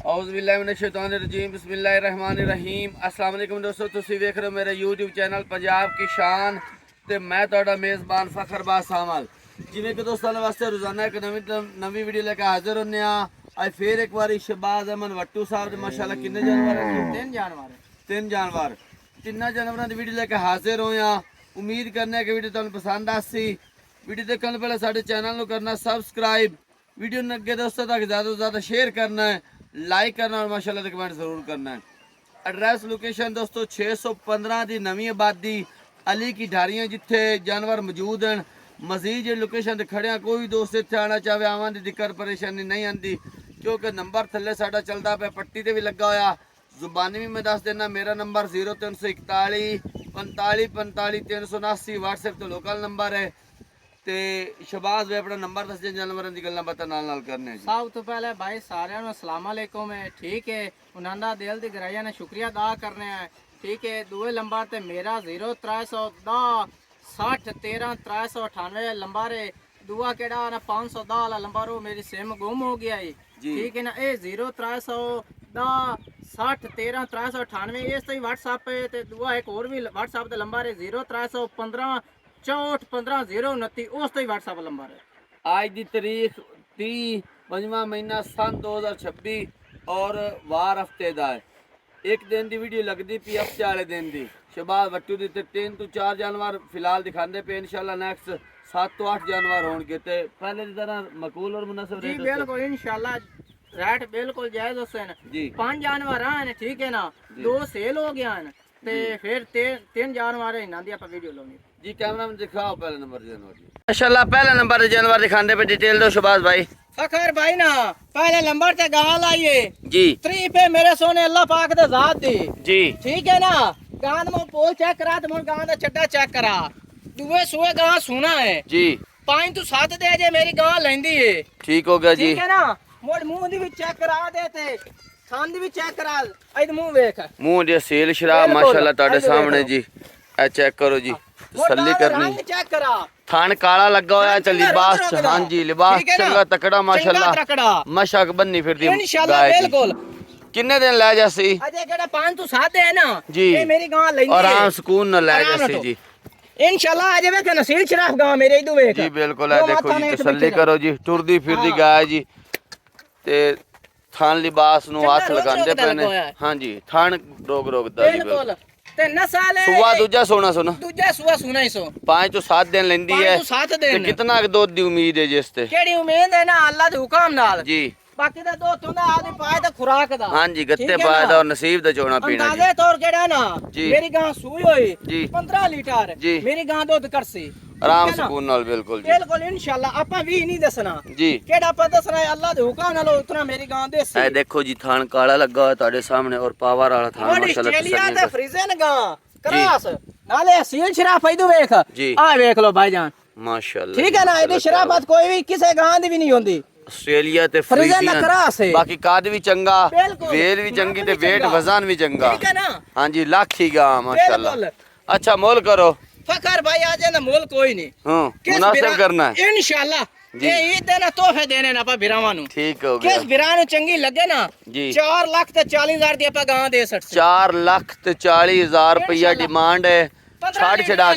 औज़ुबिल्लाहिमिनश्शैतानिर्रजीम बिस्मिल्लाहिर्रहमानिर्रहीम। अस्सलाम वालेकुम दोस्तों, तुसीं वेख रहे हो मेरा यूट्यूब चैनल पंजाब की शान ते मैं तुहाडा मेज़बान फ़खर बास सामल। जिवें कि दोस्तों वास्ते रोज़ाना एक नवी वीडियो लेके हाजिर होने आ। अज फिर एक बार शहबाज अहमद वट्टू साहब दे माशाअल्लाह किन्ने जानवर हैं? तीन जानवर तिन्ना जानवरों की वीडियो लेके हाजिर होए आ। उम्मीद करने कि वीडियो तुहानू पसंद आसी। वीडियो देखने से पहले साडे चैनल को करना सब्सक्राइब, वीडियो ने अगे दोस्तों तक ज़्यादा से ज़्यादा शेयर करना है, लाइक करना और माशाल्लाह से कमेंट जरूर करना है। एड्रैस लोकेशन दोस्तों 615 की नवी आबादी अली की ढारियाँ जिथे जानवर मौजूद हैं। मजीद जो लोकेशन खड़े हैं, कोई दोस्त इतने आना चाहे आवन की दिक्कत परेशानी नहीं आती, क्योंकि नंबर थले साडा चलता पे पट्टी से भी लगा होया। जुबानी भी मैं दस देना, मेरा नंबर 0341 45 45 379 व्हाट्सएप तो लोकल नंबर है। ते शहबाज भाई अपना नंबर दस जानवरों की गल्लां बातां नाल करने जी। सब तो पहले भाई सारे अस्सलाम वालेकुम है, ठीक है। उन्होंने दिल की गहराइयां ने शुक्रिया अदा करने हैं, ठीक है। दूए नंबर ते मेरा 0310 60 13 398 नंबर है। दूआ केड़ा ना 510 वाला नंबर, वो मेरी सिम गुम हो गया है, ठीक है ना। ये 0310 60 13 398 इस तो व्हाट्सएप है। ते दूआ एक और भी व्हाट्सएप का नंबर है 0315 64 15 029, उस तो ही व्हाट्सएप नंबर है। आज की तारीख 30 5वां महीना सन 2026 और वार हफ्ते का है। एक दिन की वीडियो लगती पी हफ्ते वाले दिन की। शहबाज वट्टू की 3 तो 4 जानवर फिलहाल दिखाते पे, इंशाल्लाह नेक्स्ट 7 तो 8 जानवर होंगे। तो पहले की तरह मकबूल और मुनासिब जी बिल्कुल इंशाल्लाह रेट बिल्कुल जायज हुसैन। 5 जानवर हैं, ठीक है ना। 2 सेल हो गया है, ते फिर 3 जानवर इन्हां दी आपां वीडियो लाउणी जी। कैमरा में दिखाओ पहले नंबर जानवर जी। माशाल्लाह पहले नंबर के जानवर दिखाने पे डिटेल दो शहबाज भाई। फखर भाई ना पहले नंबर ते गाल आइए जी। 3 पे मेरे सोने अल्लाह पाक दे जात दी जी, ठीक है ना। गांद में पोल चेक करा तो गांद दा चड्डा चेक करा। दुए सुए गां सुना है जी। 5 तो 7 दे जे मेरी गां लेंदी है, ठीक हो गया जी। ठीक है ना। मोड़ मुंह दी भी चेक करा दे ते खान दी भी चेक करा। आई मुंह वेख, मुंह दे सेल शराब माशाल्लाह ताड़े सामने जी। ए चेक करो जी, तसल्ली करनी। चेक करा, थान काला लगा होया, चल लिबास हां जी, लिबास चंगा तकड़ा माशाल्लाह। मशक बन्नी फिरदी इंशाल्लाह बिल्कुल। किन्ने दिन ले जासी? अजे केड़ा 5 तो 7 है ना जी, ये मेरी गां लेंदी है। आराम सुकून न ले जासी जी इंशाल्लाह। आज वेख नसील शराफ गां मेरे इदू वेख जी। बिल्कुल है, देखो जी तसल्ली करो जी। टुरदी फिरदी गाय जी ते थान लिबास नु हाथ लगांदे पने। हां जी, थान रोक रोकदा जी बिल्कुल। ते नसाल है सुआ दूजा सोना सोना, दूजा सुआ सुना ही सो 5 तो 7 दिन लेंदी है। 5 तो 7 दिन कितना दूध दी उम्मीद है जिस ते? केड़ी उम्मीद है ना अल्लाह दे हुक्म नाल जी। बाकी दा दो तुंदा आदि पाए दा खुराक दा। हां जी, गत्ते पाए दा और नसीब दा चोना पीना जी। अंदाजे तौर केड़ा ना मेरी गां सूई होई जी 15 लीटर जी। मेरी गां दूध करसी आराम सुकून नाल बिल्कुल जी। बिल्कुल इंशाल्लाह। आपा भी नहीं दसना जी, केड़ा आपा दसना है अल्लाह दे हुक्म नाल उतना मेरी गां देसी। ए देखो जी थान काला लगा हुआ ताड़े सामने और पावर वाला थान माशाल्लाह ऑस्ट्रेलिया ते फ्रीजन गां क्रास नाले सील शराफ इदू वेख जी। आ वेख लो भाईजान माशाल्लाह, ठीक है ना। इदी शराफत कोई भी किसे गां दी भी नहीं होंदी। ऑस्ट्रेलिया ते फ्रीजन फ्रीजियन क्रास है, बाकी काद भी चंगा, बिल्कुल। वेल भी चंगी ते वेट चंगा। वजन भी चंगा, ठीक है ना। हां जी। लाखी गा माशाल्लाह। बिल्कुल। अच्छा मोल करो फखर भाई आज ना मोल कोई नहीं, मुनासिब करना है इंशाल्लाह। जी। ये ईद ना तोहफे देने ना पा बिरावां नु, ठीक हो गया किस बिरान चंगी लगे ना जी। 4 लाख ते 40 हजार दी आपा गां दे सकते। 4 लाख ते 40 हजार रुपया डिमांड है। छाड़ छड़ा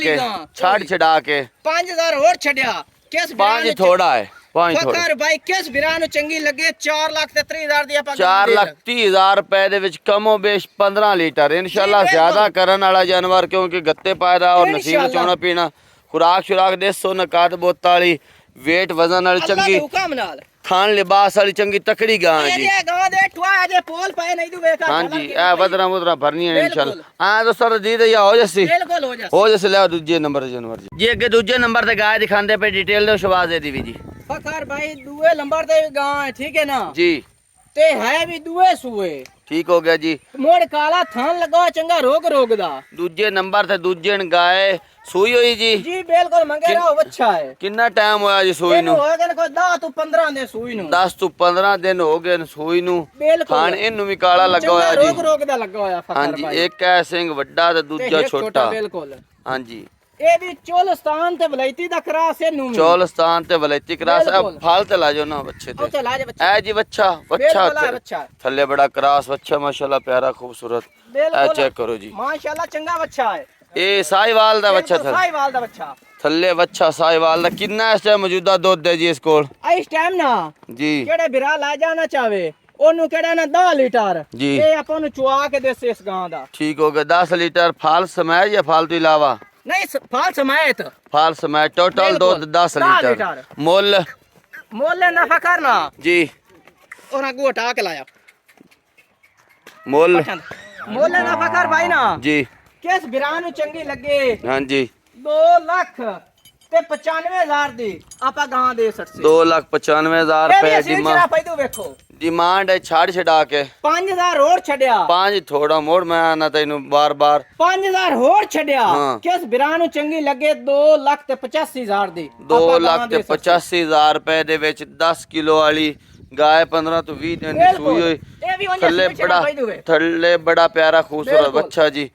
के 5000 और छड़या किस 5 थोड़ा है, 5 थोड़ा। फखर भाई किस बिरान चंगी लगे 4 लाख ते 30 हजार दी आपा 4 लाख 30 हजार रुपए दे विच कमो बेश 15 लीटर इंशाल्लाह ज्यादा करन वाला जानवर, क्योंकि गत्ते पायदा और नसीब चोना पीना खुराक शुराक देसो नकात बोत वाली वेट वजन वाली चंगी हुक्म नाल थान लिबास वाली चंगी तकड़ी गां है जी। ये गां दे ठुआ जे पोल पे नहीं दू वेखा। हां जी, ए वदरा मुदरा भरनी है इंशाल्लाह। हां दोस्तों जी दे या हो जसी बिल्कुल हो जैसे ले दूजे नंबर ते जानवर जी। जी अगे दूजे नंबर ते गाय दिखांदे पे डिटेल दो शहबाज दी भी जी। फखर भाई दुए नंबर ते गां है, ठीक है ना जी। ते है भी दुए सुए, ठीक हो गया जी। मोड़ काला थान लगा चंगा रोग दा। दूजे नंबर ते दूजे गाय सूई हुई जी जी बिल्कुल मंगेरा अच्छा है। कितना टाइम होया जी सूई नु? हो गए कोई 10 तो 15 दिन सूई नु। 10 तो 15 दिन हो गए सूई नु। बिल्कुल खान इनु भी काला लगा होया जी। रोग दा लगा होया फखर हां जी, भाई। एक है सिंह वड्डा ते दूजा छोटा। बिल्कुल हां जी, ਇਹ ਵੀ ਚੋਲਸਤਾਨ ਤੇ ਵਲੈਤੀ ਦਾ ਕਰਾਸ ਹੈ ਨੂੰ ਚੋਲਸਤਾਨ ਤੇ ਵਲੈਤੀ ਕਰਾਸ ਬਿਲਕੁਲ। ਫਲ ਤੇ ਲਾ ਜਾਓ ਨਾ ਬੱਚੇ ਤੇ ਉੱਥੇ ਲਾ ਜਾ ਬੱਚਾ ਐ ਜੀ ਬੱਚਾ ਬਿਲकुल ਬੱਚਾ ਬੱਚਾ ਥੱਲੇ ਬੜਾ ਕਰਾਸ ਬੱਚਾ ਮਾਸ਼ਾਅੱਲਾ ਪਿਆਰਾ ਖੂਬਸੂਰਤ ਐ ਬਿਲਕੁਲ ਚੈੱਕ ਕਰੋ ਜੀ ਮਾਸ਼ਾਅੱਲਾ ਚੰਗਾ ਬੱਚਾ ਹੈ ਇਹ ਸਾਹੀਵਾਲ ਦਾ ਬੱਚਾ ਥੱਲੇ ਸਾਈਵਾਲ ਦਾ ਬੱਚਾ ਥੱਲੇ ਬੱਚਾ ਸਾਹੀਵਾਲ ਦਾ ਕਿੰਨਾ ਇਸ ਟਾਈਮ ਮੌਜੂਦਾ ਦੁੱਧ ਹੈ ਜੀ ਇਸ ਕੋਲ ਇਸ ਟਾਈਮ ਨਾ ਜੀ ਕਿਹੜੇ ਬਿਰਾ ਲੈ ਜਾਣਾ ਚਾਵੇ ਉਹਨੂੰ ਕਿਹੜਾ ਨਾ 10 ਲੀਟਰ ਜੀ। ਇਹ ਆਪਾਂ ਨੂੰ ਚੁਆ ਕੇ ਦੇਸੇ ਇਸ ਗਾਂ ਦਾ ਠੀਕ ਹੋ ਗਿਆ 10 ਲੀਟਰ ਫਾਲ ਸਮੈ ਜਾਂ ਫਾਲ ਤੋਂ ਇਲਾਵਾ ਨਹੀਂ ਫਾਲ ਸਮਾਇਤ ਫਾਲ ਸਮੈ ਟੋਟਲ ਬਿਲਕੁਲ। ਦੁੱਧ 10 10 ਲੀਟਰ ਲੀਟਰ। ਮੁੱਲ ਮੁੱਲ ਨਫਾ ਕਰਨਾ ਜੀ ਉਹਨਾਂ ਕੋ ਹਟਾ ਕੇ ਲਾਇਆ ਮੁੱਲ ਮੁੱਲ ਨਫਾ ਕਰ ਭਾਈ ਨਾ ਜੀ ਕਿਸ ਬਿਰਾ ਨੂੰ ਚੰਗੀ ਲੱਗੇ ਹਾਂਜੀ 2 ਲੱਖ ਤੇ 95,000 ਦੀ ਆਪਾਂ ਗਾਂ ਦੇ ਸਕਸੇ 2,95,000 ਇਹ ਵੀ ਰੁਪਏ ਅਸੀਂ ਜਰਾ ਪੈਦੂ ਵੇਖੋ ਡਿਮਾਂਡ ਹੈ ਛੱਡ ਛਡਾ ਕੇ 5000 ਹੋਰ ਛੱਡਿਆ ਪੰਜ ਥੋੜਾ ਮੋੜ ਮੈਂ ਨਾ ਤੈਨੂੰ ਬਾਰ-ਬਾਰ 5000 ਹੋਰ ਛੱਡਿਆ ਹਾਂ। ਕਿਸ ਬਿਰਾ ਨੂੰ ਚੰਗੀ ਲੱਗੇ 2 ਲੱਖ ਤੇ 85,000 ਦੀ 2 ਆਪਾਂ ਲੱਖ ਗਾਂ ਤੇ ਦੇ ਸਕਦੇ। 85,000 ਰੁਪਏ ਦੇ ਵਿੱਚ 10 ਕਿਲੋ ਵਾਲੀ ਗਾय 15 ਤੋਂ 20 ਦਿਨ ਦੀ ਬਿਲਕੁਲ। ਸੂਈ ਹੋਈ ਇਹ ਵੀ ਉਹਨੇ ਥੱਲੇ ਸਵਿਚ ਨਾਲ ਬੜਾ ਪਾਈ ਹੋਵੇ। ਥੱਲੇ ਬੜਾ ਪਿਆਰਾ ਖੂਬਸੂਰਤ ਬਿਲਕੁਲ। ਬੱਚਾ ਜੀ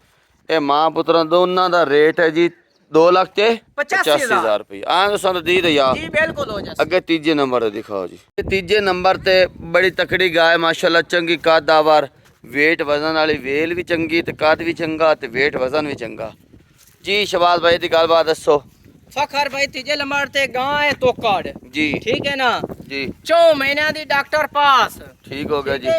ਇਹ ਮਾਂ ਪੁੱਤਰਾਂ ਦੋਨਾਂ ਦਾ ਰੇਟ ਹੈ ਜੀ 2 ਲੱਖ ਤੇ 85,000 ਰੁਪਏ ਆਂ ਸਾਨੂੰ ਦੀ ਦਿਆ ਜੀ ਬਿਲकुल हो जाए ਅੱਗੇ ਤੀਜੇ ਨੰਬਰ ਤੇ ਦਿਖਾਓ ਜੀ ਇਹ ਤੀਜੇ ਨੰਬਰ ਤੇ ਬੜੀ ਤਕੜੀ ਗਾय ਮਾਸ਼ਾਅੱਲਾ ਚੰਗੀ ਕਾਦਾਵਰ weight ਵਜ਼ਨ ਵਾਲੀ ਵੇਲ ਵੀ ਚੰਗੀ ਤੇ ਕੱਦ ਵੀ ਚੰਗਾ ਤੇ weight ਵਜ਼ਨ ਵੀ ਚੰਗਾ ਜੀ ਸ਼ਬਾਜ਼ ਭਾਈ ਦੀ ਗੱਲਬਾਤ ਦੱਸੋ फखर भाई तीजे नंबर ते गां है तोकड़ जी ठीक है ना जी 4 महीने दी डॉक्टर पास ठीक हो गया जी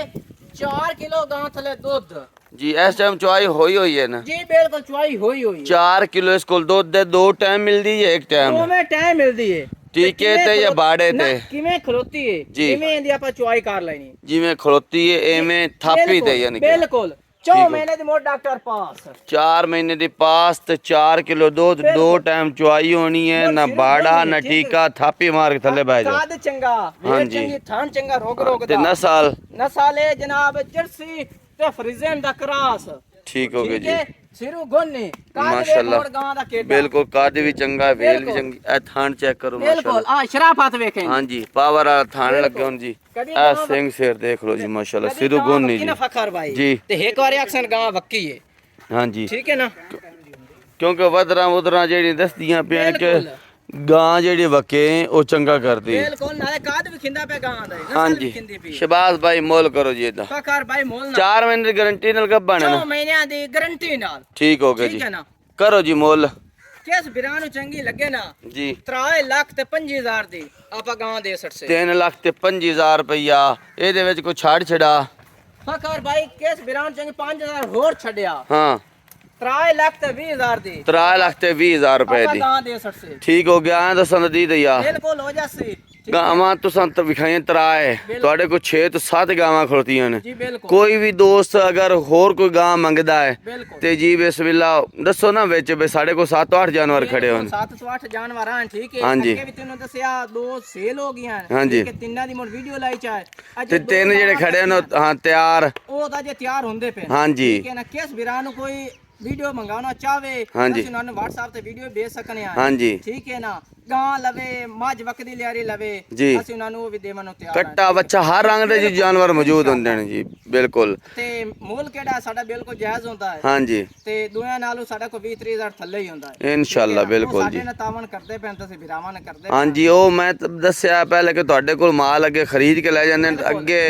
4 किलो गां थले दूध जी इस टाइम चुआई होई हुई है ना जी बिल्कुल चुआई होई हुई 4 किलो स्कूल दूध दे 2 टाइम मिलदी है एक टाइम में टाइम मिलदी है टीके ते या बाड़े ते किवें खलोती है जी। किवें दी आपा चुआई कर लेनी जिवें खड़ोती है एवें थापी दे यानी कि बिल्कुल 4 महीने दी मोर डॉक्टर पास 4 महीने दी पास ते 4 किलो दूध 2 टाइम चुआई होनी है ना बाड़ा ना टीका थापी मार के थले बैठ जा काद चंगा हाँ वेल जी। चंगी थान चंगा रोग रोग ते दा नस्ल नस्ल है जनाब जर्सी ते फ्रीजन दा क्रॉस ठीक हो गया ठीक है जी सिरू गोन्नी काद माशाल्लाह। मोर गां दा केडा बिल्कुल काद भी चंगा वेल भी बिल्कुल। चंगी ए थान चेक करो बिल्कुल माशाल्लाह आ शराफत वेखें हां जी पावर वाला थान बिल्कुल। लगे हुन जी कभी ए गां सिंह शेर देख लो जी माशाल्लाह कदी सिरू गां गोनी वक्की जी ना फखर भाई जी। ते एक बार अक्सर गां वक्की है हां जी ठीक है ना क्योंकि वदरा उदरा जेडी दसदियां पियां कि बिल्कुल। गां जेडी वके ओ चंगा करदी बिल्कुल नाले काद भी खिंदा पे गां दा हां नस्ल जी भी खिंदी पी शबाज भाई मोल करो जी इदा फखर भाई मोल ना 4 महीने की गारंटी नाल गब्बा ना 4 महीने दी गारंटी नाल ठीक हो गया ठीक जी है ना करो जी मोल किस बिरा ਨੂੰ ਚੰਗੀ ਲੱਗੇ ਨਾ जी 3 ਲੱਖ ਤੇ 5000 ਦੀ ਆਪਾਂ ਗਾਂ ਦੇ ਸਕਸੇ 3 ਲੱਖ ਤੇ 5000 ਰੁਪਇਆ ਇਹਦੇ ਵਿੱਚ ਕੋਈ ਛਾੜ ਛੜਾ ਫਖਰ ਭਾਈ ਕਿਸ ਬਿਰਾ ਨੂੰ ਚੰਗੀ 5000 ਹੋਰ ਛੱਡਿਆ ਹਾਂ 3 ਲੱਖ ਤੇ 20000 ਦੀ 3 ਲੱਖ ਤੇ 20000 ਰੁਪਏ ਆਪਾਂ ਦੀ ਗਾਂ ਦੇ ਸਕਸੇ ਠੀਕ ਹੋ ਗਿਆ ਐਂ ਦੱਸਣ ਦੀ ਦਈਆ ਬਿਲਕੁਲ ਹੋ ਜਾਸੀ ਗਾਵਾਂ ਤੁਸਾਂ ਤਾਂ ਵਿਖਾਈਆਂ ਤਰਾਏ ਤੁਹਾਡੇ ਕੋਲ 6 ਤੋਂ 7 ਗਾਵਾਂ ਖੜੋਤੀਆਂ ਨੇ ਜੀ ਬਿਲਕੁਲ ਕੋਈ ਵੀ ਦੋਸਤ ਅਗਰ ਹੋਰ ਕੋਈ ਗਾਂ ਮੰਗਦਾ ਹੈ ਬਿਲਕੁਲ ਤੇ ਜੀ ਬਿਸਮਿਲ੍ਲਾ ਦੱਸੋ ਨਾ ਵਿੱਚ ਵੀ ਸਾਡੇ ਕੋਲ 7-8 ਜਾਨਵਰ ਖੜੇ ਹੋਣ 7 ਤੋਂ 8 ਜਾਨਵਰ ਹਨ ਠੀਕ ਹੈ ਹਾਂਜੀ। ਅੱਗੇ ਵੀ ਤੈਨੂੰ ਦੱਸਿਆ 2 ਸੇਲ ਹੋ ਗਈਆਂ ਹਾਂਜੀ। ਠੀਕ ਹੈ ਤਿੰਨਾਂ ਦੀ ਮੋੜ ਵੀਡੀਓ ਲਾਈ ਚਾਹੇ ਤੇ 3 ਜਿਹੜੇ ਖੜੇ ਨੇ ਉਹ ਹਾਂ ਤਿਆਰ ਉਹ ਤਾਂ ਜੇ ਤਿਆਰ ਹੁੰਦੇ ਪਏ ਹਾਂਜੀ। ਠੀਕ ਹੈ ਨਾ ਕਿਸ ਬਿਰਾ ਨੂੰ ਕੋਈ ਵੀਡੀਓ ਮੰਗਾਉਣਾ ਚਾਹਵੇ ਹਾਂਜੀ। ਅਸੀਂ ਉਹਨਾਂ ਨੂੰ WhatsApp ਤੇ ਵੀਡੀਓ ਭੇਜ ਸਕਨੇ ਆ ਹਾਂਜੀ ਠੀਕ ਹੈ ਨਾ ਗਾਂ ਲਵੇ ਮੱਝ ਵਕਦੀ ਲਿਆਰੀ ਲਵੇ ਜੀ। ਅਸੀਂ ਉਹਨਾਂ ਨੂੰ ਉਹ ਵੀ ਦੇਵਨ ਨੂੰ ਤਿਆਰ ਹਾਂ ਕੱਟਾ ਬੱਚਾ ਹਰ ਰੰਗ ਦੇ ਜੀ ਜਾਨਵਰ ਮੌਜੂਦ ਹੁੰਦੇ ਨੇ ਜੀ ਬਿਲਕੁਲ ਤੇ ਮੁੱਲ ਕਿਹੜਾ ਸਾਡਾ ਬਿਲਕੁਲ ਜਾਇਜ਼ ਹੁੰਦਾ ਹੈ ਹਾਂਜੀ ਤੇ ਦੁਨੀਆ ਨਾਲੋਂ ਸਾਡਾ ਕੋਈ 20-30,000 ਥੱਲੇ ਹੀ ਹੁੰਦਾ ਹੈ ਇਨਸ਼ਾਅੱਲਾ ਠੀਕ ਹੈ ਨਾ? ਉਹ ਬਿਲਕੁਲ ਸਾਡੇ ਜੀ ਨਾਲ ਤਾਵਨ ਕਰਦੇ ਪੈਣ ਤੁਸੀਂ ਵਿਰਾਵਾਂ ਨਾਲ ਕਰਦੇ ਹਾਂਜੀ ਉਹ ਮੈਂ ਦੱਸਿਆ ਪਹਿਲੇ ਕਿ ਤੁਹਾਡੇ ਕੋਲ ਮਾਲ ਅੱਗੇ ਖਰੀਦ ਕੇ ਲੈ ਜਾਂਦੇ ਨੇ ਤੇ ਅੱਗੇ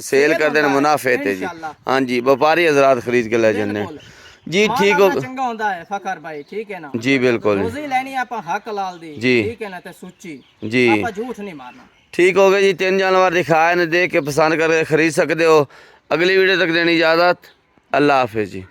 ਸੇਲ ਕਰਦੇ ਨੇ ਮੁਨਾਫੇ ਤੇ ਜੀ ਇਨਸ਼ਾਅੱਲਾ। ਹਾਂਜੀ ਵਪਾਰੀ ਹਜ਼ਰਤ ਖਰੀਦ ਕੇ ਲੈ ਜਾਂਦੇ ਨੇ ਬਿਲਕੁਲ। ਜੀ ਮਾਲ ਠੀਕ ਹੋ ਆਪਣਾ ਚੰਗਾ ਹੁੰਦਾ ਹੈ ਫਖਰ ਭਾਈ ਠੀਕ ਹੈ ਨਾ ਜੀ ਬਿਲकुल ਰੋਜ਼ੀ ਲੈਣੀ ਆਪਾਂ ਹੱਕ ਲਾਲ ਦੀ ਜੀ। ਠੀਕ ਹੈ ਨਾ ਤੇ ਸੁੱਚੀ ਜੀ ਆਪਾਂ ਝੂਠ ਨਹੀਂ ਮਾਰਨਾ ठीक हो गया जी 3 जानवर दिखाए ने देख के पसंद करके खरीद सकते हो अगली वीडियो तक देनी इजाज़त अल्लाह हाफिज़ जी।